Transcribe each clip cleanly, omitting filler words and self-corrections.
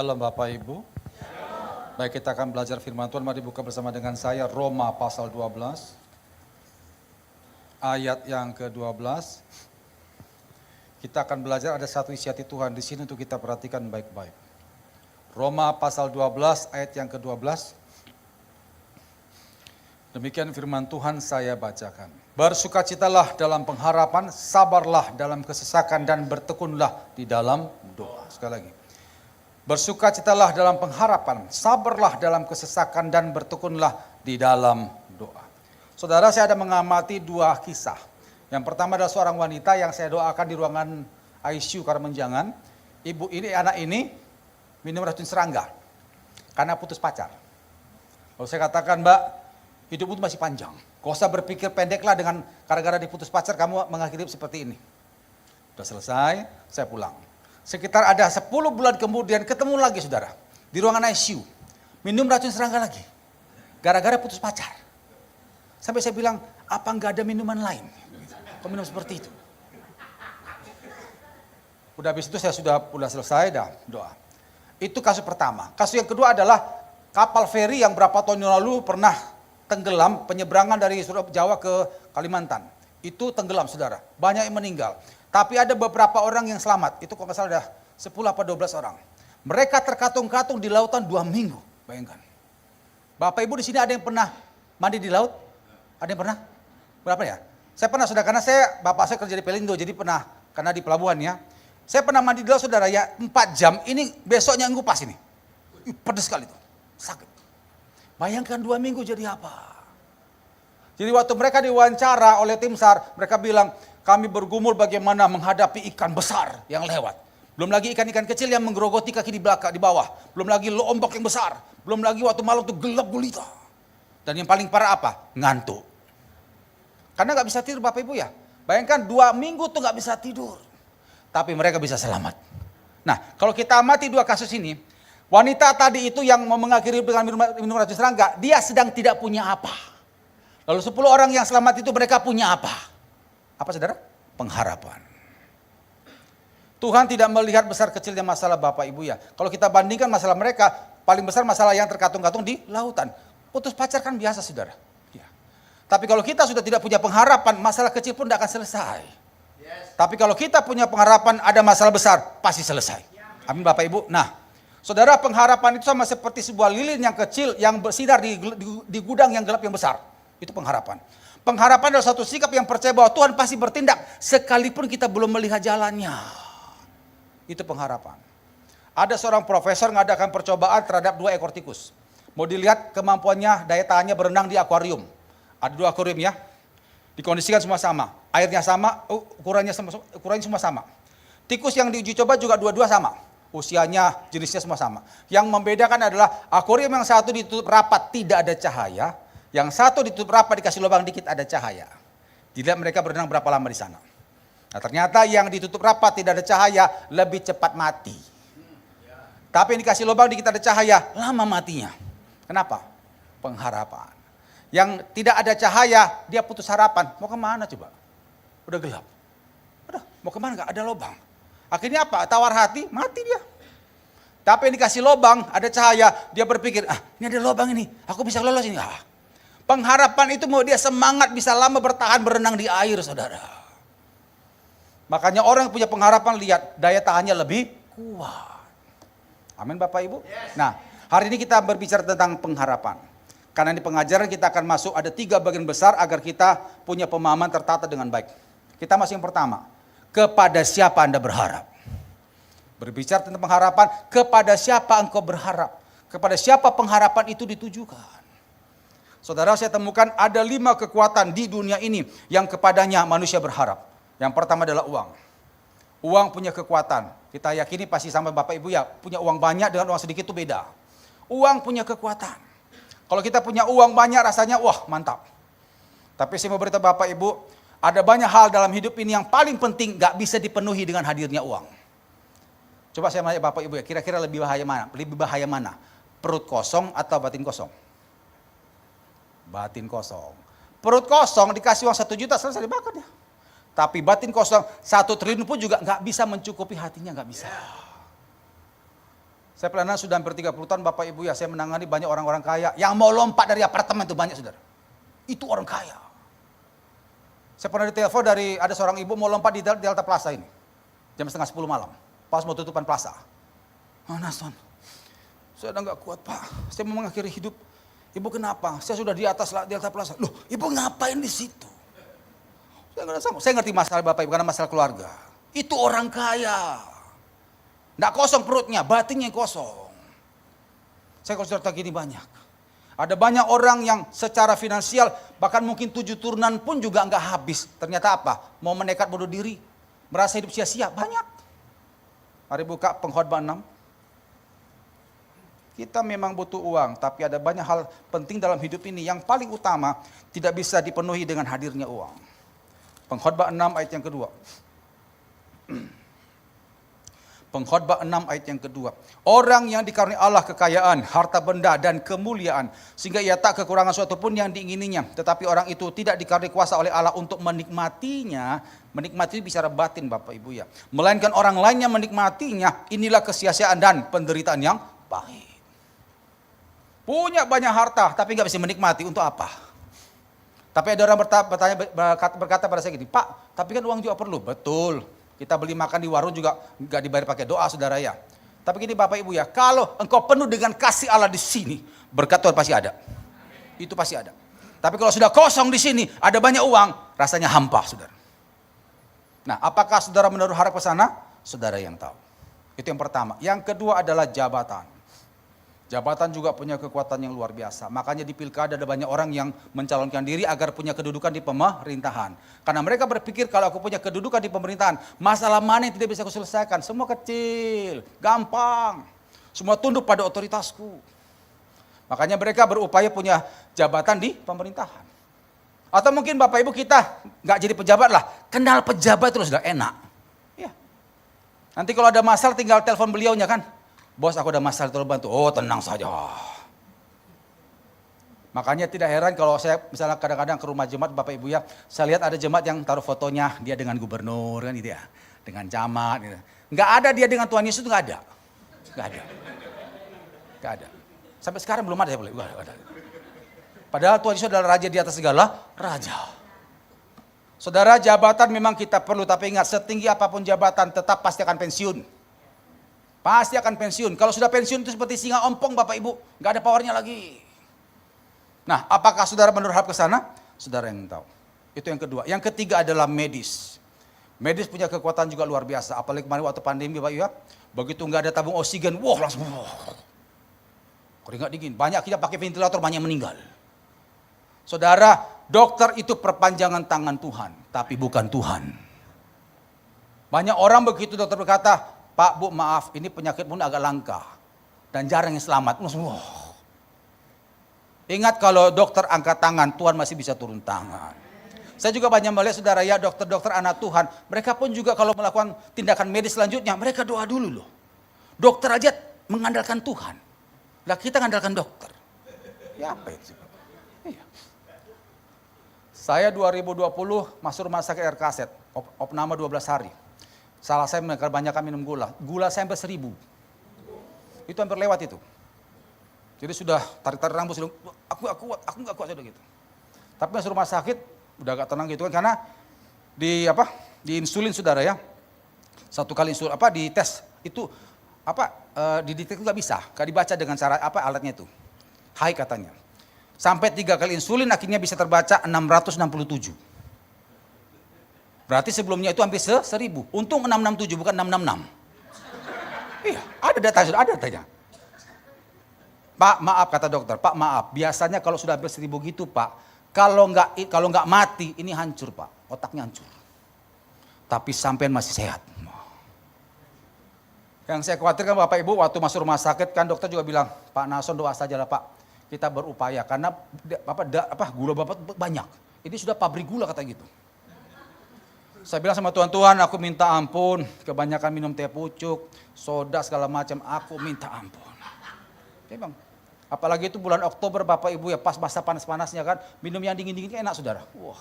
Shalom Bapak Ibu. Baik, kita akan belajar firman Tuhan. Mari buka bersama dengan saya Roma pasal 12. Ayat yang ke-12. Kita akan belajar ada satu isi hati Tuhan di sini untuk kita perhatikan baik-baik. Roma pasal 12 ayat yang ke-12. Demikian firman Tuhan saya bacakan. Bersukacitalah dalam pengharapan, sabarlah dalam kesesakan dan bertekunlah di dalam doa. Sekali lagi. Bersukacitalah dalam pengharapan, sabarlah dalam kesesakan dan bertekunlah di dalam doa. Saudara, saya ada mengamati dua kisah. Yang pertama adalah seorang wanita yang saya doakan di ruangan ICU karena menjangan. Ibu ini, anak ini minum racun serangga karena putus pacar. Lalu saya katakan, Mbak, hidupmu itu masih panjang. Gak usah berpikir pendeklah dengan gara-gara diputus pacar kamu mengakhiri hidup seperti ini. Sudah selesai, saya pulang. Sekitar ada 10 bulan kemudian ketemu lagi saudara. Di ruangan ICU. Minum racun serangga lagi. Gara-gara putus pacar. Sampai saya bilang, apa enggak ada minuman lain? Kok minum seperti itu? Udah habis itu saya sudah selesai dah doa. Itu kasus pertama. Kasus yang kedua adalah kapal feri yang berapa tahun yang lalu pernah tenggelam penyeberangan dari Jawa ke Kalimantan. Itu tenggelam saudara. Banyak yang meninggal. Tapi ada beberapa orang yang selamat. Itu kalau nggak salah ada 10 apa 12 orang. Mereka terkatung-katung di lautan 2 minggu. Bayangkan. Bapak Ibu di sini ada yang pernah mandi di laut? Ada yang pernah? Berapa ya? Saya pernah saudara, karena bapak saya kerja di Pelindo, jadi pernah, karena di pelabuhan ya. Saya pernah mandi di laut saudara ya, 4 jam, ini besoknya ngupas ini. Pedes sekali itu, sakit. Bayangkan 2 minggu jadi apa? Jadi waktu mereka diwawancara oleh tim SAR, mereka bilang, kami bergumul bagaimana menghadapi ikan besar yang lewat. Belum lagi ikan-ikan kecil yang menggerogoti kaki di belakang, di bawah. Belum lagi ombak yang besar. Belum lagi waktu malam itu gelap gulita. Dan yang paling parah apa? Ngantuk. Karena gak bisa tidur Bapak Ibu ya. Bayangkan 2 minggu tuh gak bisa tidur. Tapi mereka bisa selamat. Nah kalau kita amati 2 kasus ini. Wanita tadi itu yang mau mengakhiri dengan minum racun serangga. Dia sedang tidak punya apa. Lalu 10 orang yang selamat itu mereka punya apa? Apa saudara? Pengharapan. Tuhan tidak melihat besar kecilnya masalah Bapak Ibu ya. Kalau kita bandingkan masalah mereka, paling besar masalah yang terkatung-katung di lautan. Putus pacar kan biasa saudara. Ya. Tapi kalau kita sudah tidak punya pengharapan, masalah kecil pun tidak akan selesai. Yes. Tapi kalau kita punya pengharapan, ada masalah besar, pasti selesai. Amin Bapak Ibu. Nah, saudara, pengharapan itu sama seperti sebuah lilin yang kecil yang bersinar di gudang yang gelap yang besar. Itu pengharapan. Pengharapan adalah satu sikap yang percaya bahwa Tuhan pasti bertindak sekalipun kita belum melihat jalannya. Itu pengharapan. Ada seorang profesor mengadakan percobaan terhadap 2 ekor tikus. Mau dilihat kemampuannya, daya tahannya berenang di akuarium. Ada 2 akuarium ya. Dikondisikan semua sama. Airnya sama, ukurannya semua sama. Tikus yang diuji coba juga dua-dua sama. Usianya, jenisnya semua sama. Yang membedakan adalah akuarium yang satu ditutup rapat tidak ada cahaya. Yang satu ditutup rapat dikasih lubang dikit ada cahaya. Dilihat mereka berenang berapa lama di sana. Nah ternyata yang ditutup rapat tidak ada cahaya lebih cepat mati. Tapi yang dikasih lubang dikit ada cahaya lama matinya. Kenapa? Pengharapan. Yang tidak ada cahaya dia putus harapan. Mau kemana coba? Udah gelap. Udah mau kemana gak ada lubang. Akhirnya apa? Tawar hati mati dia. Tapi yang dikasih lubang ada cahaya dia berpikir ini ada lubang ini. Aku bisa lolos ini. Pengharapan itu mau dia semangat bisa lama bertahan berenang di air saudara. Makanya orang yang punya pengharapan lihat daya tahannya lebih kuat. Amin Bapak Ibu. Yes. Nah hari ini kita berbicara tentang pengharapan. Karena di pengajaran kita akan masuk ada 3 bagian besar agar kita punya pemahaman tertata dengan baik. Kita masuk yang pertama. Kepada siapa Anda berharap? Berbicara tentang pengharapan, kepada siapa engkau berharap? Kepada siapa pengharapan itu ditujukan? Saudara, saya temukan ada 5 kekuatan di dunia ini yang kepadanya manusia berharap. Yang pertama adalah uang. Uang punya kekuatan. Kita yakini pasti sama Bapak Ibu ya, punya uang banyak dengan uang sedikit itu beda. Uang punya kekuatan. Kalau kita punya uang banyak rasanya wah mantap. Tapi saya mau beritahu Bapak Ibu, ada banyak hal dalam hidup ini yang paling penting gak bisa dipenuhi dengan hadirnya uang. Coba saya tanya Bapak Ibu ya, kira-kira lebih bahaya mana? Lebih bahaya mana? Perut kosong atau batin kosong? Batin kosong. Perut kosong dikasih uang 1 juta selesai dimakan ya. Tapi batin kosong 1 triliun pun juga nggak bisa mencukupi hatinya, nggak bisa. Saya pelayanan sudah hampir 30 tahun Bapak Ibu ya, saya menangani banyak orang-orang kaya yang mau lompat dari apartemen itu banyak saudara. Itu orang kaya. Saya pernah ditelepon dari ada seorang ibu mau lompat di Delta Plaza ini. Jam 9:30 malam. Pas mau tutupan plaza. Mana son? Saya udah gak kuat Pak, saya mau mengakhiri hidup. Ibu kenapa? Saya sudah di atas Delta Plaza. Loh ibu ngapain di situ? Saya ngerti masalah Bapak Ibu karena masalah keluarga. Itu orang kaya. Nggak kosong perutnya, batinnya kosong. Saya kalau cerita gini banyak. Ada banyak orang yang secara finansial bahkan mungkin 7 turunan pun juga nggak habis. Ternyata apa? Mau menekat bunuh diri, merasa hidup sia-sia, banyak. Mari buka Pengkhotbah 6. Kita memang butuh uang, tapi ada banyak hal penting dalam hidup ini. Yang paling utama tidak bisa dipenuhi dengan hadirnya uang. Pengkhotbah 6 ayat yang kedua. Pengkhotbah 6 ayat yang kedua. Orang yang dikaruniai Allah kekayaan, harta benda dan kemuliaan, sehingga ia tak kekurangan suatu pun yang diingininya. Tetapi orang itu tidak dikaruniai kuasa oleh Allah untuk menikmatinya. Menikmati bicara batin Bapak Ibu ya. Melainkan orang lainnya menikmatinya, inilah kesia-siaan dan penderitaan yang pahit. Punya banyak harta tapi nggak bisa menikmati, untuk apa? Tapi ada orang berkata pada saya gini, Pak, tapi kan uang juga perlu. Betul. Kita beli makan di warung juga nggak dibayar pakai doa saudara ya. Tapi gini Bapak Ibu ya, kalau engkau penuh dengan kasih Allah di sini, berkat Tuhan pasti ada. Itu pasti ada. Tapi kalau sudah kosong di sini, ada banyak uang, rasanya hampa saudara. Nah apakah saudara menaruh harap ke sana? Saudara yang tahu. Itu yang pertama. Yang kedua adalah jabatan. Jabatan juga punya kekuatan yang luar biasa. Makanya di pilkada ada banyak orang yang mencalonkan diri agar punya kedudukan di pemerintahan. Karena mereka berpikir kalau aku punya kedudukan di pemerintahan, masalah mana yang tidak bisa aku selesaikan? Semua kecil, gampang. Semua tunduk pada otoritasku. Makanya mereka berupaya punya jabatan di pemerintahan. Atau mungkin Bapak Ibu kita nggak jadi pejabat lah, kenal pejabat terus sudah enak. Ya. Nanti kalau ada masalah tinggal telepon beliaunya kan. Bos aku ada masalah tolong bantu. Oh tenang saja. Makanya tidak heran kalau saya misalnya kadang-kadang ke rumah jemaat Bapak Ibu ya. Saya lihat ada jemaat yang taruh fotonya dia dengan gubernur kan gitu ya. Dengan camat gitu. Nggak ada dia dengan Tuhan Yesus itu nggak ada. Nggak ada. Nggak ada. Sampai sekarang belum ada ya boleh. Ada. Padahal Tuhan Yesus adalah raja di atas segala raja. Saudara jabatan memang kita perlu tapi ingat setinggi apapun jabatan tetap pasti akan pensiun. Pasti akan pensiun. Kalau sudah pensiun itu seperti singa ompong Bapak Ibu. Nggak ada powernya lagi. Nah apakah saudara menaruh harap ke sana? Saudara yang tahu. Itu yang kedua. Yang ketiga adalah medis. Medis punya kekuatan juga luar biasa. Apalagi kemarin waktu pandemi Bapak Ibu ya. Begitu nggak ada tabung oksigen. Wah langsung. Keringat dingin. Banyak kita pakai ventilator banyak meninggal. Saudara dokter itu perpanjangan tangan Tuhan. Tapi bukan Tuhan. Banyak orang begitu dokter berkata, Pak, Bu, maaf, ini penyakitmu agak langka. Dan jarang yang selamat. Wow. Ingat kalau dokter angkat tangan, Tuhan masih bisa turun tangan. Saya juga banyak melihat saudara ya, dokter-dokter anak Tuhan. Mereka pun juga kalau melakukan tindakan medis selanjutnya, mereka doa dulu loh. Dokter aja mengandalkan Tuhan. Lah kita mengandalkan dokter. Ya apa itu? Iya. Saya 2020 masuk rumah sakit air kaset. Opname 12 hari. Salah saya kebanyakan minum gula. Gula saya sampai 1000. Itu hampir lewat itu. Jadi sudah tarik-tarik rambut, sudah, aku nggak kuat sudah gitu. Tapi masuk rumah sakit udah agak tenang gitu kan karena di insulin saudara ya. Satu kali insulin di tes itu didetek itu nggak bisa, nggak dibaca dengan cara alatnya itu. High katanya. Sampai 3 kali insulin akhirnya bisa terbaca 667. Berarti sebelumnya itu hampir 1000. Untung 667 bukan 666. Iya, ada datanya, ada datanya. Pak, maaf kata dokter. Pak, maaf. Biasanya kalau sudah hampir 1000 gitu, Pak, kalau nggak mati ini hancur, Pak. Otaknya hancur. Tapi sampean masih sehat. Yang saya khawatirkan Bapak Ibu waktu masuk rumah sakit kan dokter juga bilang, Pak Nason doa sajalah Pak. Kita berupaya karena gula Bapak banyak. Ini sudah pabrik gula kata gitu. Saya bilang sama Tuhan, aku minta ampun, kebanyakan minum teh pucuk, soda segala macam, aku minta ampun. Ya bang, apalagi itu bulan Oktober Bapak Ibu ya pas masa panas-panasnya kan, minum yang dingin-dingin enak saudara. Wah,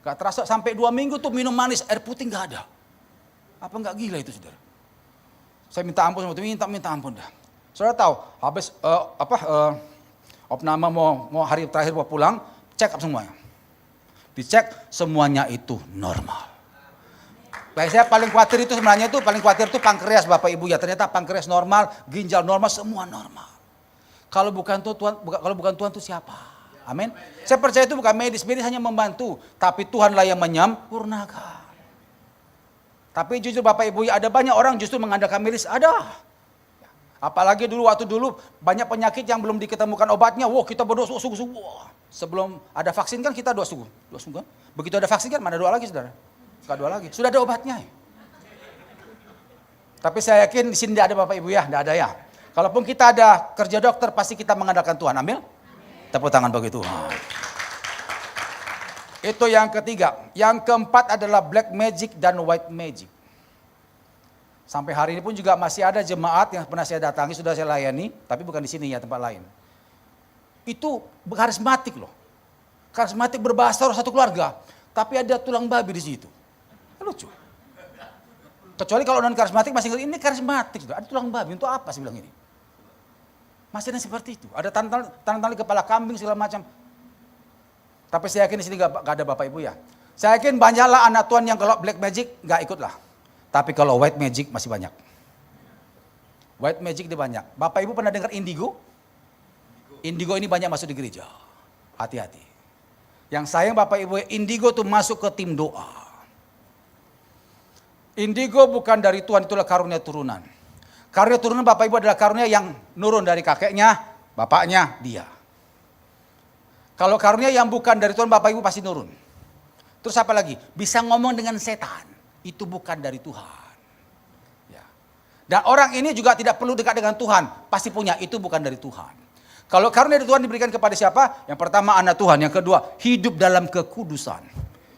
gak terasa sampai 2 minggu tuh minum manis, air putih gak ada. Apa gak gila itu saudara? Saya minta ampun sama Tuhan, minta ampun dah. Saudara tahu, habis opname mau hari terakhir mau pulang, check up semuanya. Dicek semuanya itu normal. Baik, saya paling khawatir itu sebenarnya paling khawatir itu pankreas Bapak Ibu ya. Ternyata pankreas normal, ginjal normal, semua normal. Kalau bukan Tuhan itu siapa? Amin. Saya percaya itu bukan medis hanya membantu, tapi Tuhanlah yang menyempurnakan. Tapi jujur Bapak Ibu ya, ada banyak orang justru mengandalkan medis, ada. Apalagi waktu dulu banyak penyakit yang belum diketemukan obatnya, kita berdoa sungguh-sungguh. Sebelum ada vaksin kan kita doa sungguh kan. Begitu ada vaksin kan mana doa lagi saudara? Gak doa lagi, sudah ada obatnya. Tapi saya yakin di sini tidak ada Bapak Ibu ya, tidak ada ya. Kalaupun kita ada kerja dokter pasti kita mengandalkan Tuhan, amin. Tepuk tangan bagi Tuhan. Itu yang ketiga. Yang keempat adalah black magic dan white magic. Sampai hari ini pun juga masih ada jemaat yang pernah saya datangi, sudah saya layani, tapi bukan di sini ya, tempat lain. Itu karismatik loh. Karismatik berbahasa satu keluarga, tapi ada tulang babi di situ. Lucu. Kecuali kalau non karismatik masih ngerti, ini karismatik, ada tulang babi, untuk apa sih bilang ini? Masih ada seperti itu, ada tali kepala kambing segala macam. Tapi saya yakin di sini gak ada Bapak Ibu ya. Saya yakin banyaklah anak Tuhan yang kalau black magic gak ikutlah. Tapi kalau white magic masih banyak. White magic dia banyak. Bapak Ibu pernah dengar indigo? Indigo ini banyak masuk di gereja. Hati-hati. Yang sayang Bapak Ibu, indigo tuh masuk ke tim doa. Indigo bukan dari Tuhan, itulah karunia turunan. Karunia turunan Bapak Ibu adalah karunia yang nurun dari kakeknya, bapaknya, dia. Kalau karunia yang bukan dari Tuhan Bapak Ibu pasti nurun. Terus apa lagi? Bisa ngomong dengan setan. Itu bukan dari Tuhan. Ya. Dan orang ini juga tidak perlu dekat dengan Tuhan. Pasti punya, itu bukan dari Tuhan. Kalau karunia dari Tuhan diberikan kepada siapa? Yang pertama anak Tuhan. Yang kedua hidup dalam kekudusan.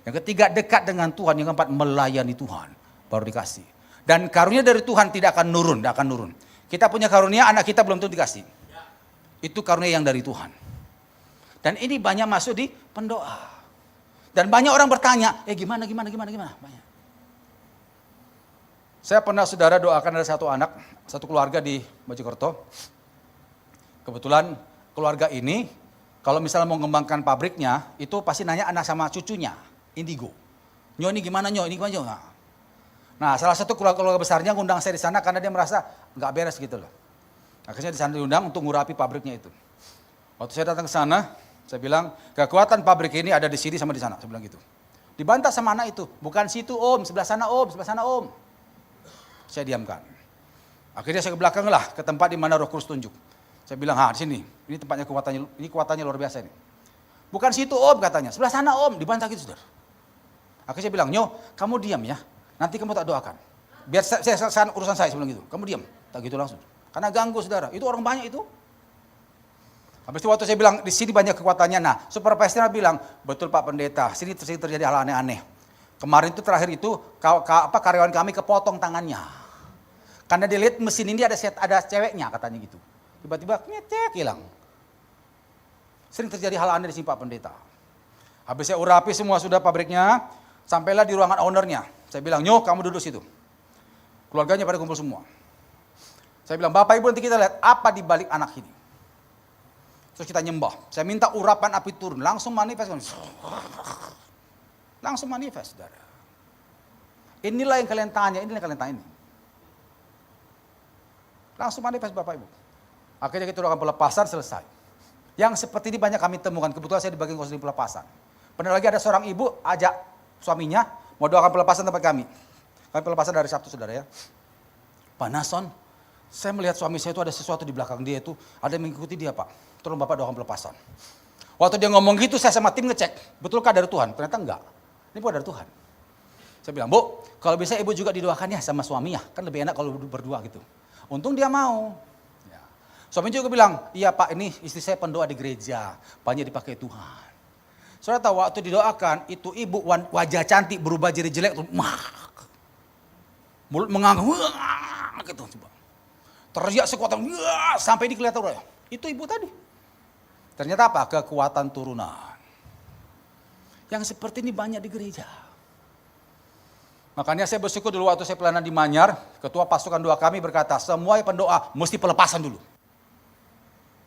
Yang ketiga dekat dengan Tuhan. Yang keempat melayani Tuhan. Baru dikasih. Dan karunia dari Tuhan tidak akan nurun. Tidak akan nurun. Kita punya karunia, anak kita belum tentu dikasih. Itu karunia yang dari Tuhan. Dan ini banyak masuk di pendoa. Dan banyak orang bertanya, gimana? Banyak. Saya pernah saudara doakan ada satu anak, satu keluarga di Mojokerto. Kebetulan keluarga ini, kalau misalnya mau mengembangkan pabriknya, itu pasti nanya anak sama cucunya, indigo. Nyo ini gimana nyo? Nah salah satu keluarga besarnya ngundang saya di sana karena dia merasa nggak beres gitu loh. Akhirnya di sana diundang untuk ngurapi pabriknya itu. Waktu saya datang ke sana, saya bilang kekuatan pabrik ini ada di sini sama di sana, saya bilang gitu. Dibantah sama anak itu, bukan situ om, sebelah sana om. Saya diamkan. Akhirnya saya ke belakang lah, ke tempat di mana Roh Kudus tunjuk. Saya bilang, di sini, ini tempatnya kuatannya luar biasa ini. Bukan situ om katanya, sebelah sana om, dibantah gitu saudara. Akhirnya saya bilang, Nyo, kamu diam ya, nanti kamu tak doakan. Biar saya selesaikan urusan saya bilang gitu, kamu diam. Tak gitu langsung. Karena ganggu saudara, itu orang banyak itu. Habis itu waktu saya bilang, di sini banyak kekuatannya. Nah, supervisor bilang, betul Pak Pendeta, sini terjadi hal aneh-aneh. Kemarin itu terakhir itu karyawan kami kepotong tangannya. Karena dia lihat mesin ini ada ceweknya katanya gitu. Tiba-tiba nyetek hilang. Sering terjadi hal aneh di sini Pak Pendeta. Habis saya urapi semua sudah pabriknya, sampailah di ruangan ownernya. Saya bilang, Nyo kamu duduk situ. Keluarganya pada kumpul semua. Saya bilang, Bapak Ibu nanti kita lihat apa di balik anak ini. Terus kita nyembah. Saya minta urapan api turun, langsung manifest. Langsung manifest, saudara. Inilah yang kalian tanya, ini. Langsung manifest Bapak Ibu. Akhirnya kita doakan pelepasan, selesai. Yang seperti ini banyak kami temukan. Kebetulan saya di bagian konseling pelepasan. Pernah lagi ada seorang ibu ajak suaminya mau doakan pelepasan tempat kami. Kami pelepasan dari Sabtu saudara ya. Pak Nason, saya melihat suami saya itu ada sesuatu di belakang dia itu. Ada yang mengikuti dia Pak. Tolong Bapak doakan pelepasan. Waktu dia ngomong gitu saya sama tim ngecek. Betulkah dari Tuhan? Ternyata enggak. Ini bukan dari Tuhan. Saya bilang, Bu, kalau bisa ibu juga didoakan ya sama suami ya. Kan lebih enak kalau berdua gitu. Untung dia mau. Ya. Suami juga bilang, iya Pak ini istri saya pendoa di gereja. Banyak dipakai Tuhan. Saudara tahu waktu didoakan itu ibu wajah cantik berubah jadi jelek. Mulut mengangguk. Gitu. Teriak sekuatan. Sampai di kelihatan orang. Itu ibu tadi. Ternyata apa? Kekuatan turunan. Yang seperti ini banyak di gereja. Makanya saya bersyukur dulu waktu saya pelayanan di Manyar, ketua pasukan doa kami berkata, semua pendoa mesti pelepasan dulu.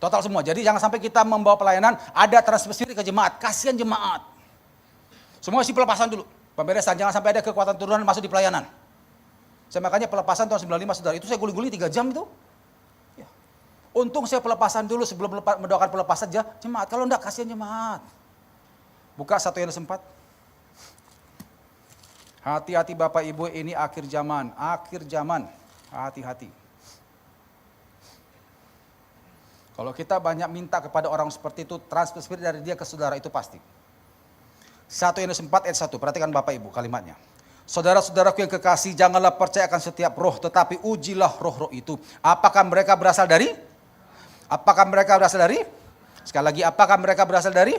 Total semua. Jadi jangan sampai kita membawa pelayanan, ada transfer spirit ke jemaat. Kasihan jemaat. Semua mesti pelepasan dulu. Pemberesan, jangan sampai ada kekuatan turunan masuk di pelayanan. Saya makanya pelepasan tahun 95 saudara, itu saya guling-guling 3 jam itu. Ya. Untung saya pelepasan dulu sebelum mendoakan pelepasan jemaat. Kalau enggak, kasihan jemaat. Buka 1 Yohanes 4. Hati-hati Bapak Ibu, ini akhir zaman. Akhir zaman. Hati-hati. Kalau kita banyak minta kepada orang seperti itu, transfer spirit dari dia ke saudara itu pasti. 1 Yohanes 4 ayat 1, perhatikan Bapak Ibu kalimatnya. Saudara-saudaraku yang kekasih, janganlah percaya akan setiap roh, tetapi ujilah roh-roh itu. Apakah mereka berasal dari? Apakah mereka berasal dari? Sekali lagi, apakah mereka berasal dari?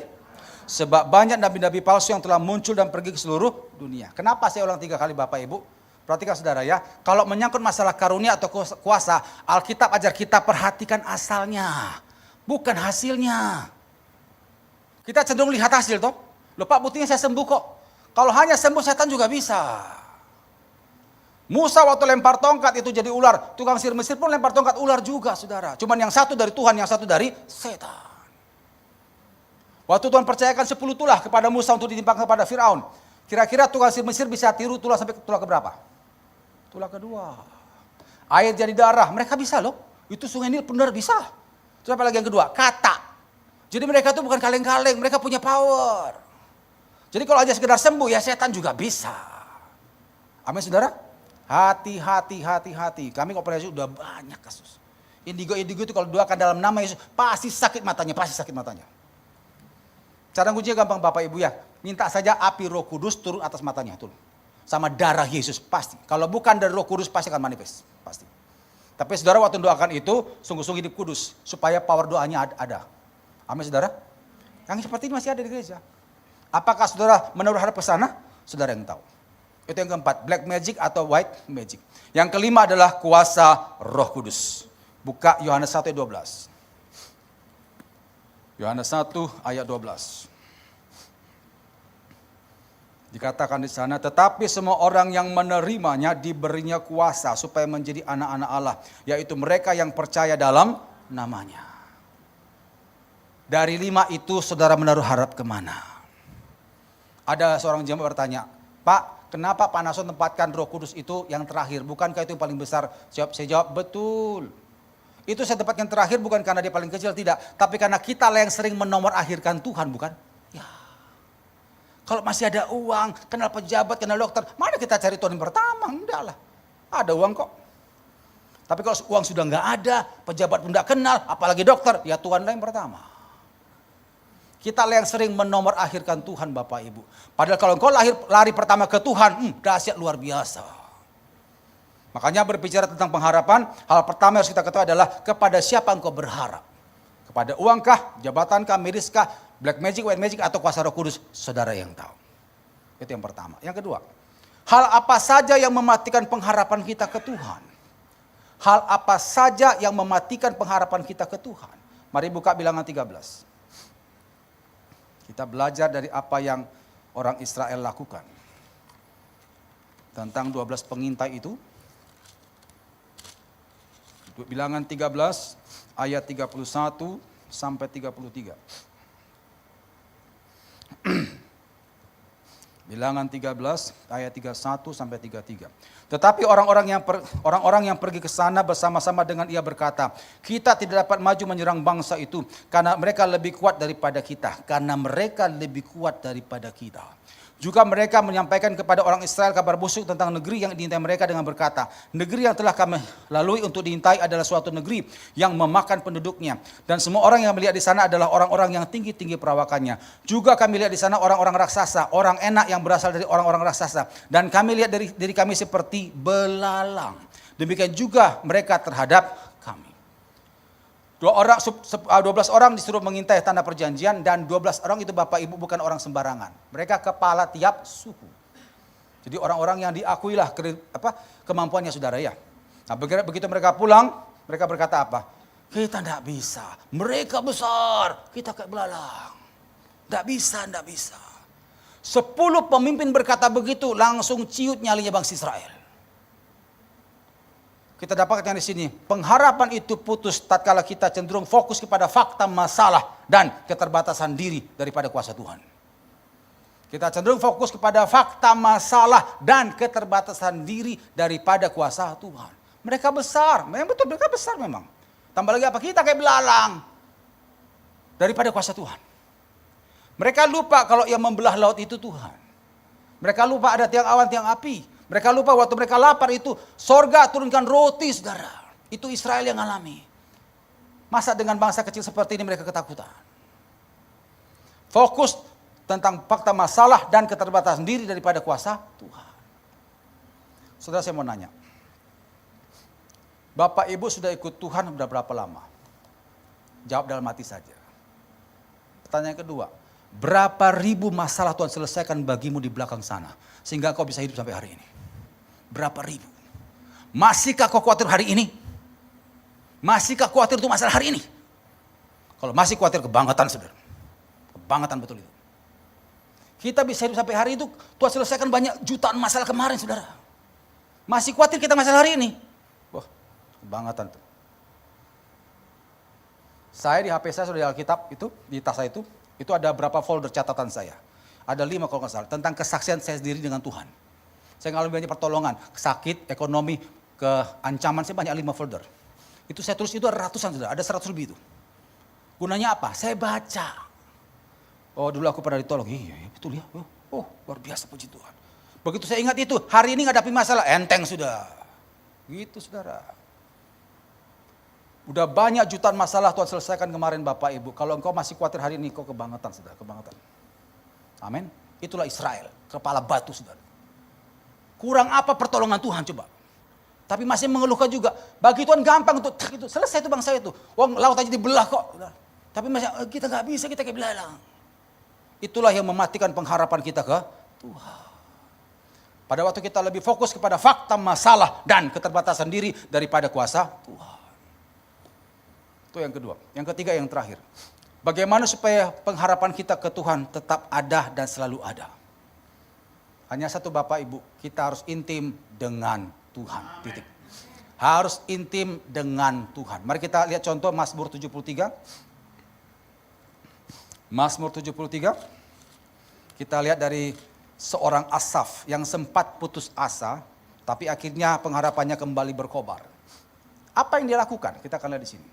Sebab banyak nabi-nabi palsu yang telah muncul dan pergi ke seluruh dunia. Kenapa saya ulang 3 kali Bapak Ibu? Perhatikan saudara ya, kalau menyangkut masalah karunia atau kuasa, Alkitab ajar kita perhatikan asalnya, bukan hasilnya. Kita cenderung lihat hasil toh. Loh Pak, buktinya saya sembuh kok. Kalau hanya sembuh, setan juga bisa. Musa waktu lempar tongkat itu jadi ular, tukang sihir Mesir pun lempar tongkat ular juga saudara. Cuman yang satu dari Tuhan, yang satu dari setan. Waktu Tuhan percayakan 10 tulah kepada Musa untuk ditimpakan kepada Firaun. Kira-kira tukang sihir Mesir bisa tiru tulah sampai tulah keberapa? Tulah kedua. Air jadi darah, mereka bisa loh. Itu sungai Nil benar bisa. Terus apa lagi yang kedua? Kata. Jadi mereka itu bukan kaleng-kaleng, mereka punya power. Jadi kalau aja sekedar sembuh ya setan juga bisa. Amin saudara? Hati-hati, hati-hati. Kami koperasi udah banyak kasus. Indigo-indigo itu kalau doakan dalam nama Yesus, pasti sakit matanya, pasti sakit matanya. Cara kuncinya gampang Bapak Ibu ya. Minta saja api Roh Kudus turun atas matanya tuh. Sama darah Yesus pasti. Kalau bukan dari Roh Kudus pasti akan manifest, pasti. Tapi saudara waktu doakan itu sungguh-sungguh hidup kudus supaya power doanya ada. Amin saudara? Yang seperti ini masih ada di gereja. Apakah saudara menaruh harap ke sana? Saudara yang tahu. Itu yang keempat, black magic atau white magic. Yang kelima adalah kuasa Roh Kudus. Buka Yohanes 1 ayat 12. Yohanes 1 ayat 12. Dikatakan di sana, tetapi semua orang yang menerimanya diberinya kuasa supaya menjadi anak-anak Allah, yaitu mereka yang percaya dalam namanya. Dari 5 itu saudara menaruh harap kemana? Ada seorang jemaat bertanya, Pak, kenapa Pak Nason tempatkan Roh Kudus itu yang terakhir? Bukankah itu yang paling besar? Saya jawab, betul. Itu saya tempatkan terakhir bukan karena dia paling kecil, tidak. Tapi karena kita lah yang sering menomor akhirkan Tuhan, bukan? Ya. Kalau masih ada uang, kenal pejabat, kenal dokter, mana kita cari Tuhan yang pertama? Enggak lah, ada uang kok. Tapi kalau uang sudah enggak ada, pejabat pun enggak kenal, apalagi dokter, ya Tuhan lah yang pertama. Kita lah yang sering menomor akhirkan Tuhan Bapak Ibu. Padahal kalau engkau lari pertama ke Tuhan, dahsyat luar biasa. Makanya berbicara tentang pengharapan, hal pertama yang harus kita ketahui adalah kepada siapa engkau berharap. Kepada uangkah, jabatankah, mediskah, black magic, white magic, atau kuasa Roh Kudus, saudara yang tahu. Itu yang pertama. Yang kedua, hal apa saja yang mematikan pengharapan kita ke Tuhan? Hal apa saja yang mematikan pengharapan kita ke Tuhan? Mari buka Bilangan 13. Kita belajar dari apa yang orang Israel lakukan. Tentang 12 pengintai itu. Bilangan 13 ayat 31 sampai 33. Bilangan 13 ayat 31 sampai 33. Tetapi orang-orang yang pergi ke sana bersama-sama dengan ia berkata, kita tidak dapat maju menyerang bangsa itu karena mereka lebih kuat daripada kita. Karena mereka lebih kuat daripada kita. Juga mereka menyampaikan kepada orang Israel kabar busuk tentang negeri yang diintai mereka dengan berkata, negeri yang telah kami lalui untuk diintai adalah suatu negeri yang memakan penduduknya. Dan semua orang yang melihat di sana adalah orang-orang yang tinggi-tinggi perawakannya. Juga kami lihat di sana orang-orang raksasa, orang enak yang berasal dari orang-orang raksasa. Dan kami lihat dari diri kami seperti belalang. Demikian juga mereka terhadap kami. 12 orang disuruh mengintai tanah perjanjian dan 12 orang itu Bapak Ibu bukan orang sembarangan. Mereka kepala tiap suku. Jadi orang-orang yang diakuilah kemampuannya saudara ya. Nah begitu mereka pulang, mereka berkata apa? Kita tidak bisa, mereka besar, kita kayak belalang. Tidak bisa, tidak bisa. 10 pemimpin berkata begitu, langsung ciut nyalinya bangsa Israel. Kita dapatkan di sini, pengharapan itu putus tatkala kita cenderung fokus kepada fakta masalah dan keterbatasan diri daripada kuasa Tuhan. Kita cenderung fokus kepada fakta masalah dan keterbatasan diri daripada kuasa Tuhan. Mereka besar, memang betul mereka besar memang. Tambah lagi apa? Kita kayak belalang daripada kuasa Tuhan. Mereka lupa kalau yang membelah laut itu Tuhan. Mereka lupa ada tiang awan, tiang api. Mereka lupa waktu mereka lapar itu sorga turunkan roti, saudara. Itu Israel yang alami. Masa dengan bangsa kecil seperti ini mereka ketakutan. Fokus tentang fakta masalah dan keterbatasan diri daripada kuasa Tuhan. Saudara, saya mau nanya. Bapak Ibu sudah ikut Tuhan sudah berapa lama? Jawab dalam hati saja. Pertanyaan kedua, berapa ribu masalah Tuhan selesaikan bagimu di belakang sana sehingga kau bisa hidup sampai hari ini? Berapa ribu? Masihkah kau khawatir hari ini? Masihkah khawatir untuk masalah hari ini? Kalau masih khawatir, kebangetan, saudara. Kebangetan betul itu. Kita bisa hidup sampai hari itu, Tuhan selesaikan banyak jutaan masalah kemarin, saudara. Masih khawatir kita masalah hari ini? Wah, kebangetan tuh. Saya di HP saya sudah di Alkitab itu, di tas saya itu ada berapa folder catatan saya. Ada 5 kalau nggak salah, tentang kesaksian saya sendiri dengan Tuhan. Saya ngalami banyak pertolongan, sakit, ekonomi, keancaman, saya banyak 5 folder. Itu saya tulis itu ada ratusan, sudah ada 100 lebih itu. Gunanya apa? Saya baca. Oh, dulu aku pernah ditolong, iya betul ya, oh luar biasa puji Tuhan. Begitu saya ingat itu, hari ini ngadapi masalah, enteng sudah. Gitu saudara. Udah banyak jutaan masalah Tuhan selesaikan kemarin Bapak Ibu. Kalau engkau masih khawatir hari ini, kau kebangetan saudara, kebangetan. Amin. Itulah Israel, kepala batu saudara. Kurang apa pertolongan Tuhan coba. Tapi masih mengeluhkan juga. Bagi Tuhan gampang untuk itu. Selesai itu bangsa itu. Wong laut aja dibelah kok. Tapi masih kita nggak bisa, kita kayak belalang. Itulah yang mematikan pengharapan kita ke Tuhan. Pada waktu kita lebih fokus kepada fakta masalah dan keterbatasan diri daripada kuasa Tuhan. Itu yang kedua. Yang ketiga, yang terakhir. Bagaimana supaya pengharapan kita ke Tuhan tetap ada dan selalu ada? Hanya satu Bapak Ibu, kita harus intim dengan Tuhan. Titik. Harus intim dengan Tuhan. Mari kita lihat contoh Mazmur 73. Mazmur 73. Kita lihat dari seorang Asaf yang sempat putus asa, tapi akhirnya pengharapannya kembali berkobar. Apa yang dia lakukan? Kita akan lihat di sini.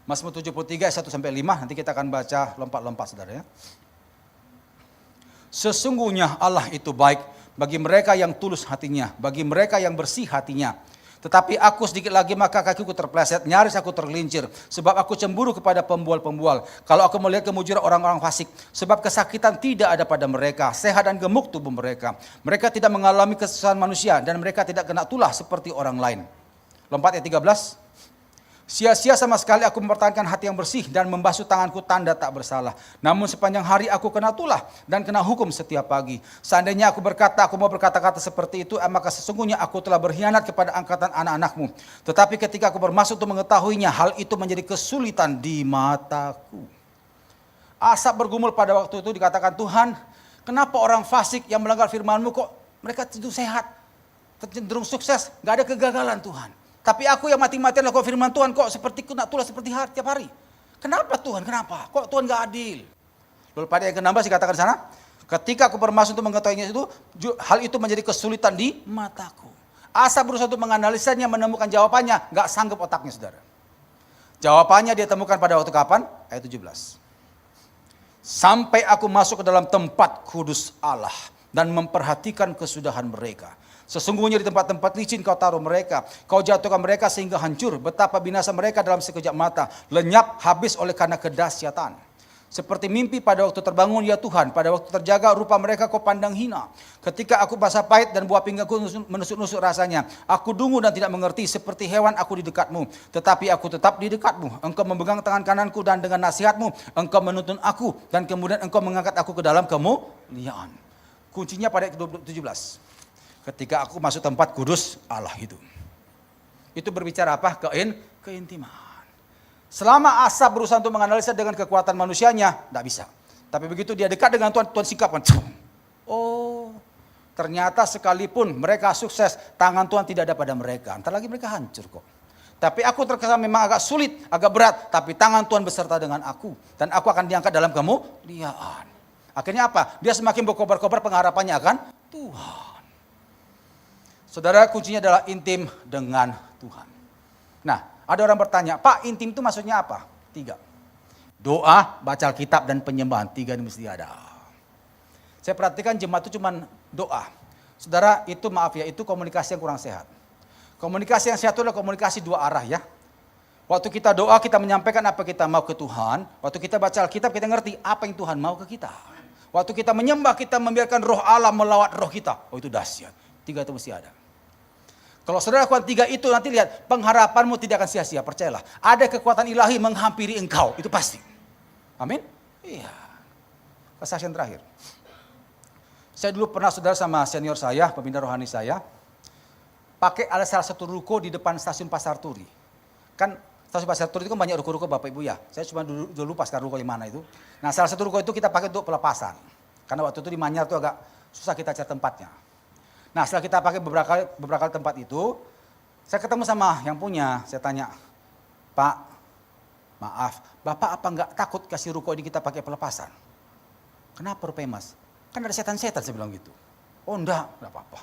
Mazmur 73 1-5, nanti kita akan baca lompat-lompat saudara ya. Sesungguhnya Allah itu baik bagi mereka yang tulus hatinya, bagi mereka yang bersih hatinya. Tetapi aku sedikit lagi maka kakiku terpleset, nyaris aku tergelincir. Sebab aku cemburu kepada pembual-pembual. Kalau aku melihat kemujuran orang-orang fasik. Sebab kesakitan tidak ada pada mereka, sehat dan gemuk tubuh mereka. Mereka tidak mengalami kesusahan manusia dan mereka tidak kena tulah seperti orang lain. Lompat ayat 13. Sia-sia sama sekali aku mempertahankan hati yang bersih dan membasuh tanganku tanda tak bersalah. Namun sepanjang hari aku kena tulah dan kena hukum setiap pagi. Seandainya aku mau berkata-kata seperti itu, maka sesungguhnya aku telah berkhianat kepada angkatan anak-anakmu. Tetapi ketika aku bermaksud untuk mengetahuinya, hal itu menjadi kesulitan di mataku. Asap bergumul pada waktu itu dikatakan, Tuhan, kenapa orang fasik yang melanggar firman-Mu kok mereka cenderung sehat, cenderung sukses, gak ada kegagalan Tuhan. Tapi aku yang mati-matian lakukan firman Tuhan kok seperti kena tulah seperti tiap hari. Kenapa Tuhan? Kenapa? Kok Tuhan gak adil? Lalu pada yang ke-16 dikatakan sana, ketika aku bermaksud untuk mengetahuinya itu, hal itu menjadi kesulitan di mataku. Asa berusaha untuk menganalisanya, menemukan jawabannya, gak sanggup otaknya saudara. Jawabannya dia temukan pada waktu kapan? Ayat 17. Sampai aku masuk ke dalam tempat kudus Allah dan memperhatikan kesudahan mereka. Sesungguhnya di tempat-tempat licin kau taruh mereka. Kau jatuhkan mereka sehingga hancur. Betapa binasa mereka dalam sekejap mata. Lenyap habis oleh karena kedahsyatan. Seperti mimpi pada waktu terbangun ya Tuhan. Pada waktu terjaga rupa mereka kau pandang hina. Ketika aku basah pahit dan buah pinggangku menusuk-nusuk rasanya. Aku dungu dan tidak mengerti. Seperti hewan aku di dekatmu. Tetapi aku tetap di dekatmu. Engkau memegang tangan kananku dan dengan nasihatmu. Engkau menuntun aku. Dan kemudian engkau mengangkat aku ke dalam kemuliaan. Kuncinya pada ayat 17. Ketika aku masuk tempat kudus Allah itu. Itu berbicara apa? Keintiman. Selama Asaf berusaha untuk menganalisa dengan kekuatan manusianya, tidak bisa. Tapi begitu dia dekat dengan Tuhan, Tuhan sikapkan. Oh, ternyata sekalipun mereka sukses, tangan Tuhan tidak ada pada mereka. Ntar lagi mereka hancur kok. Tapi aku terkesan memang agak sulit, agak berat. Tapi tangan Tuhan beserta dengan aku. Dan aku akan diangkat dalam kemuliaan. Akhirnya apa? Dia semakin berkobar-kobar pengharapannya akan Tuhan. Saudara, kuncinya adalah intim dengan Tuhan. Nah, ada orang bertanya, Pak, intim itu maksudnya apa? 3. Doa, baca Alkitab, dan penyembahan. 3 ini mesti ada. Saya perhatikan jemaat itu cuma doa. Saudara, itu maaf ya, itu komunikasi yang kurang sehat. Komunikasi yang sehat itu adalah komunikasi 2 arah ya. Waktu kita doa, kita menyampaikan apa kita mau ke Tuhan. Waktu kita baca Alkitab, kita ngerti apa yang Tuhan mau ke kita. Waktu kita menyembah, kita membiarkan roh Allah melawat roh kita. Oh, itu dahsyat. 3 itu mesti ada. Kalau saudara lakukan 3 itu, nanti lihat, pengharapanmu tidak akan sia-sia, percayalah. Ada kekuatan ilahi menghampiri engkau, itu pasti. Amin? Iya. Kesaksian terakhir. Saya dulu pernah saudara sama senior saya, pembina rohani saya, pakai ada salah satu ruko di depan stasiun Pasar Turi. Kan stasiun Pasar Turi itu kan banyak ruko-ruko Bapak Ibu ya. Saya cuma dulu lupa sekarang ruko di mana itu. Nah, salah satu ruko itu kita pakai untuk pelepasan. Karena waktu itu di Manyar itu agak susah kita cari tempatnya. Nah, setelah kita pakai beberapa kali tempat itu, saya ketemu sama yang punya. Saya tanya, Pak, maaf, Bapak apa enggak takut kasih ruko ini kita pakai pelepasan? Kenapa rupanya Mas? Kan ada setan-setan, saya bilang gitu. Oh enggak apa-apa.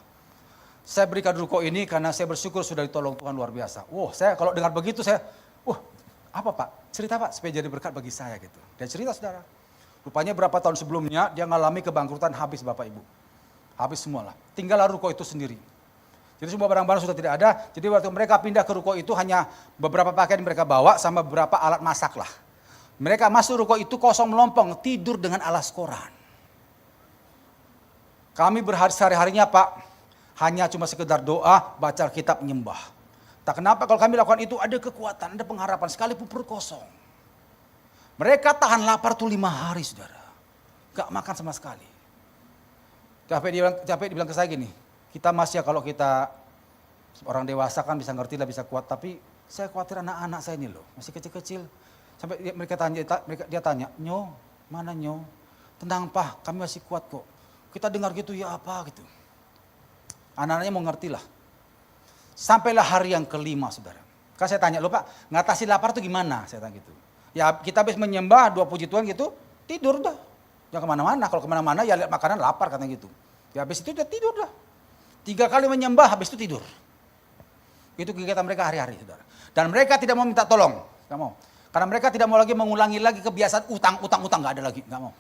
Saya berikan ruko ini karena saya bersyukur sudah ditolong Tuhan luar biasa. Saya kalau dengar begitu saya, apa Pak? Cerita Pak, supaya jadi berkat bagi saya gitu. Dia cerita saudara. Rupanya berapa tahun sebelumnya dia ngalami kebangkrutan habis Bapak Ibu. Habis semua lah. Tinggallah ruko itu sendiri. Jadi semua barang-barang sudah tidak ada. Jadi waktu mereka pindah ke ruko itu hanya beberapa pakaian mereka bawa sama beberapa alat masak lah. Mereka masuk ruko itu kosong melompong, tidur dengan alas koran. Kami sehari-harinya Pak, hanya cuma sekedar doa, baca Alkitab, menyembah. Tak kenapa kalau kami lakukan itu ada kekuatan, ada pengharapan, sekalipun perut kosong. Mereka tahan lapar tuh 5 hari saudara. Gak makan sama sekali. Capek dibilang ke saya gini, kita masih ya kalau kita orang dewasa kan bisa ngerti lah, bisa kuat. Tapi saya khawatir anak-anak saya ini loh, masih kecil-kecil. Sampai dia tanya, Nyo, mana Nyo? Tenang Pak, kami masih kuat kok. Kita dengar gitu ya apa gitu. Anak-anaknya mau ngerti lah. Sampailah hari yang kelima saudara. Kan saya tanya, loh Pak, ngatasi lapar tuh gimana? Saya tanya gitu. Ya kita habis menyembah, 2 puji Tuhan gitu, tidur dah. Jangan kemana-mana, kalau kemana-mana ya lihat makanan lapar katanya gitu. Ya habis itu udah tidur dah. 3 kali menyembah, habis itu tidur. Itu kegiatan mereka hari-hari saudara. Dan mereka tidak mau minta tolong, gak mau. Karena mereka tidak mau lagi mengulangi lagi kebiasaan utang, gak ada lagi, gak mau.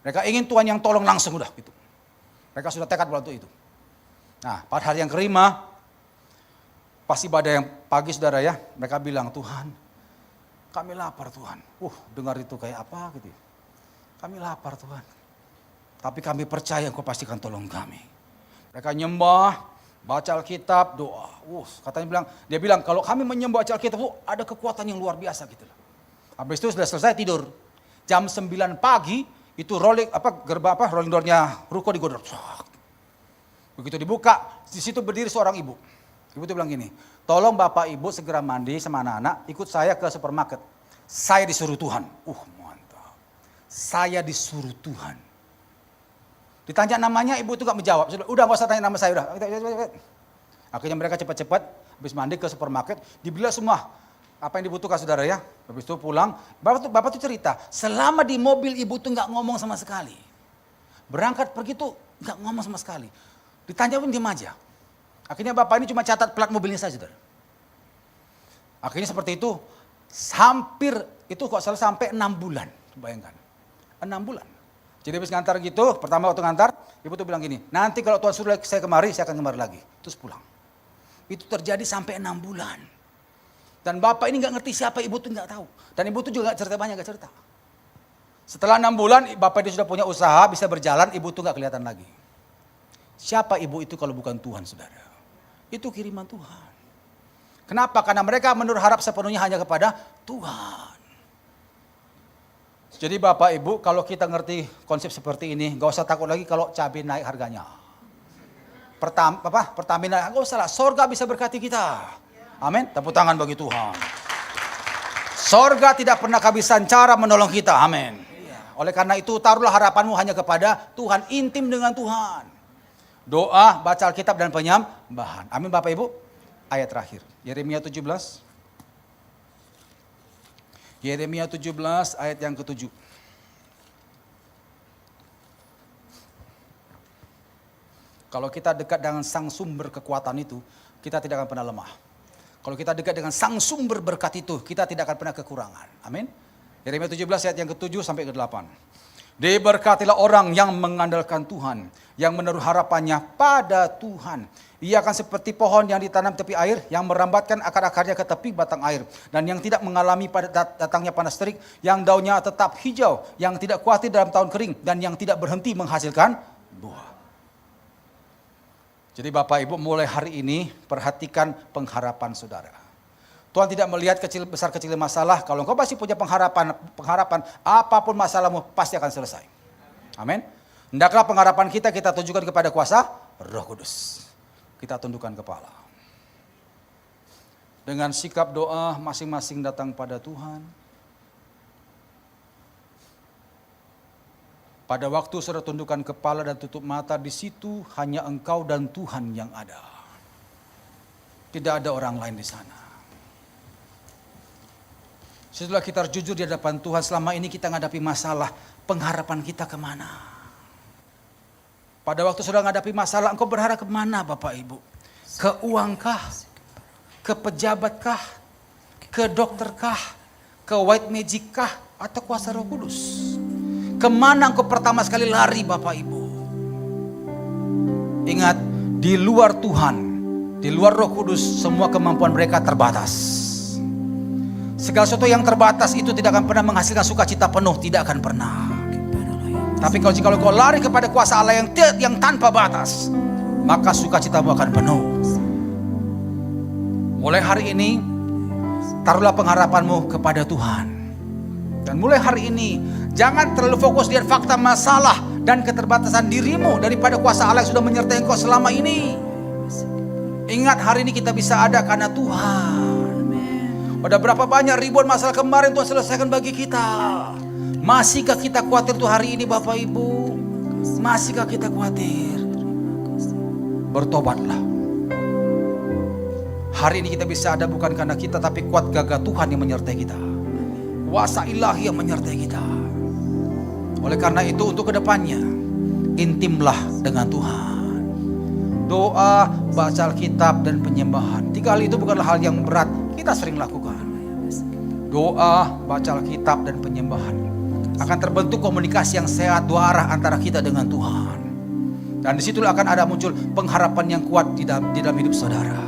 Mereka ingin Tuhan yang tolong langsung udah gitu. Mereka sudah tekad waktu itu. Nah, pada hari yang kelima, pas ibadah yang pagi saudara ya, mereka bilang, Tuhan, kami lapar Tuhan. Dengar itu kayak apa gitu. Kami lapar Tuhan. Tapi kami percaya Engkau pasti akan tolong kami. Mereka nyembah, baca Alkitab, doa. Dia bilang kalau kami menyembah baca Alkitab ada kekuatan yang luar biasa gitu loh. Habis itu sudah selesai tidur. Jam 9 pagi itu rolling doornya ruko digodok. Begitu dibuka, di situ berdiri seorang ibu. Ibu itu bilang gini, tolong Bapak Ibu segera mandi sama anak-anak, ikut saya ke supermarket. Saya disuruh Tuhan. Mantap. Saya disuruh Tuhan. Ditanya namanya, ibu itu gak menjawab. Udah gak usah tanya nama saya, udah. Akhirnya mereka cepat-cepat, habis mandi ke supermarket, dibeli semua apa yang dibutuhkan saudara ya. Habis itu pulang, Bapak tuh cerita, selama di mobil ibu tuh gak ngomong sama sekali. Berangkat pergi tuh gak ngomong sama sekali. Ditanya pun diam aja. Akhirnya Bapak ini cuma catat plat mobilnya saja saudara. Akhirnya seperti itu, hampir itu kok salah sampai 6 bulan. Bayangkan, 6 bulan. Jadi habis ngantar gitu, pertama waktu ngantar, ibu tuh bilang gini, nanti kalau Tuhan suruh saya kemari, saya akan kemari lagi. Terus pulang. Itu terjadi sampai 6 bulan. Dan Bapak ini gak ngerti siapa ibu tuh gak tahu. Dan ibu tuh juga gak cerita banyak, gak cerita. Setelah 6 bulan, Bapak dia sudah punya usaha, bisa berjalan, ibu tuh gak kelihatan lagi. Siapa ibu itu kalau bukan Tuhan saudara? Itu kiriman Tuhan. Kenapa? Karena mereka menurut harap sepenuhnya hanya kepada Tuhan. Jadi Bapak Ibu, kalau kita ngerti konsep seperti ini, gak usah takut lagi kalau cabai naik harganya. Pertamina, gak usah lah, sorga bisa berkati kita. Amin, tepuk tangan bagi Tuhan. Sorga tidak pernah kehabisan cara menolong kita, amin. Oleh karena itu taruhlah harapanmu hanya kepada Tuhan, intim dengan Tuhan. Doa, baca Alkitab dan penyembahan. Amin Bapak Ibu. Ayat terakhir, Yeremia 17. Yeremia 17 ayat yang ke-7. Kalau kita dekat dengan sang sumber kekuatan itu, kita tidak akan pernah lemah. Kalau kita dekat dengan sang sumber berkat itu, kita tidak akan pernah kekurangan. Amin. Yeremia 17 ayat yang ke-7 sampai ke-8. Diberkatilah orang yang mengandalkan Tuhan, yang menaruh harapannya pada Tuhan. Ia akan seperti pohon yang ditanam tepi air, yang merambatkan akar-akarnya ke tepi batang air, dan yang tidak mengalami datangnya panas terik, yang daunnya tetap hijau, yang tidak khawatir dalam tahun kering, dan yang tidak berhenti menghasilkan buah. Jadi Bapak Ibu, mulai hari ini perhatikan pengharapan saudara. Tuhan tidak melihat besar kecil masalah. Kalau engkau masih punya pengharapan, apapun masalahmu pasti akan selesai. Amin. Hendaklah pengharapan kita tunjukkan kepada kuasa Roh Kudus. Kita tundukkan kepala. Dengan sikap doa masing-masing datang pada Tuhan. Pada waktu saudara tundukkan kepala dan tutup mata, di situ hanya engkau dan Tuhan yang ada. Tidak ada orang lain di sana. Setelah kita jujur di hadapan Tuhan, selama ini kita menghadapi masalah, pengharapan kita kemana? Pada waktu saudara menghadapi masalah, engkau berharap kemana Bapak Ibu? Ke uangkah? Ke pejabatkah? Ke dokterkah? Ke white magic-kah? Atau kuasa Roh Kudus? Kemana engkau pertama sekali lari Bapak Ibu? Ingat, di luar Tuhan, di luar Roh Kudus, semua kemampuan mereka terbatas. Segala sesuatu yang terbatas itu tidak akan pernah menghasilkan sukacita penuh, tidak akan pernah. Tapi kalau kau lari kepada kuasa Allah yang tanpa batas, maka sukacitamu akan penuh. Mulai hari ini, taruhlah pengharapanmu kepada Tuhan. Dan mulai hari ini, jangan terlalu fokus lihat fakta masalah dan keterbatasan dirimu daripada kuasa Allah yang sudah menyertai engkau selama ini. Ingat, hari ini kita bisa ada karena Tuhan. Udah berapa banyak ribuan masalah kemarin Tuhan selesaikan bagi kita. Masihkah kita khawatir tuh hari ini Bapak Ibu? Masihkah kita khawatir? Bertobatlah. Hari ini kita bisa ada bukan karena kita, tapi kuat gagah Tuhan yang menyertai kita. Kuasa ilahi yang menyertai kita. Oleh karena itu untuk kedepannya, intimlah dengan Tuhan. Doa, baca Alkitab dan penyembahan. 3 hal itu bukanlah hal yang berat, kita sering lakukan. Doa, baca Alkitab dan penyembahan. Akan terbentuk komunikasi yang sehat dua arah antara kita dengan Tuhan. Dan disitulah akan ada muncul pengharapan yang kuat di dalam hidup saudara.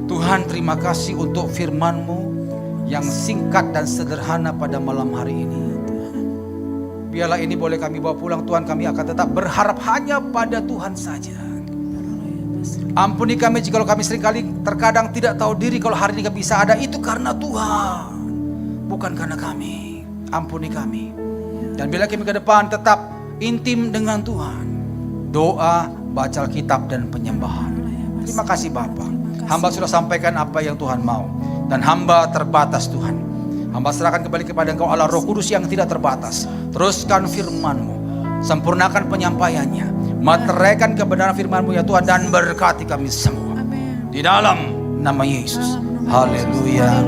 Tuhan, terima kasih untuk firman-Mu yang singkat dan sederhana pada malam hari ini. Biarlah ini boleh kami bawa pulang Tuhan, kami akan tetap berharap hanya pada Tuhan saja. Ampuni kami jika kami seringkali terkadang tidak tahu diri kalau hari ini kami bisa ada, itu karena Tuhan, bukan karena kami. Ampuni kami. Dan bila kami ke depan tetap intim dengan Tuhan, doa, baca Alkitab dan penyembahan. Terima kasih Bapa. Hamba sudah sampaikan apa yang Tuhan mau. Dan hamba terbatas Tuhan. Hamba serahkan kembali kepada Engkau Allah Roh Kudus yang tidak terbatas. Teruskan firman-Mu. Sempurnakan penyampaiannya. Materaikan kebenaran firman-Mu ya Tuhan. Dan berkati kami semua. Di dalam nama Yesus. Haleluya.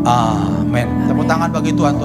Amin. Tepuk tangan bagi Tuhan.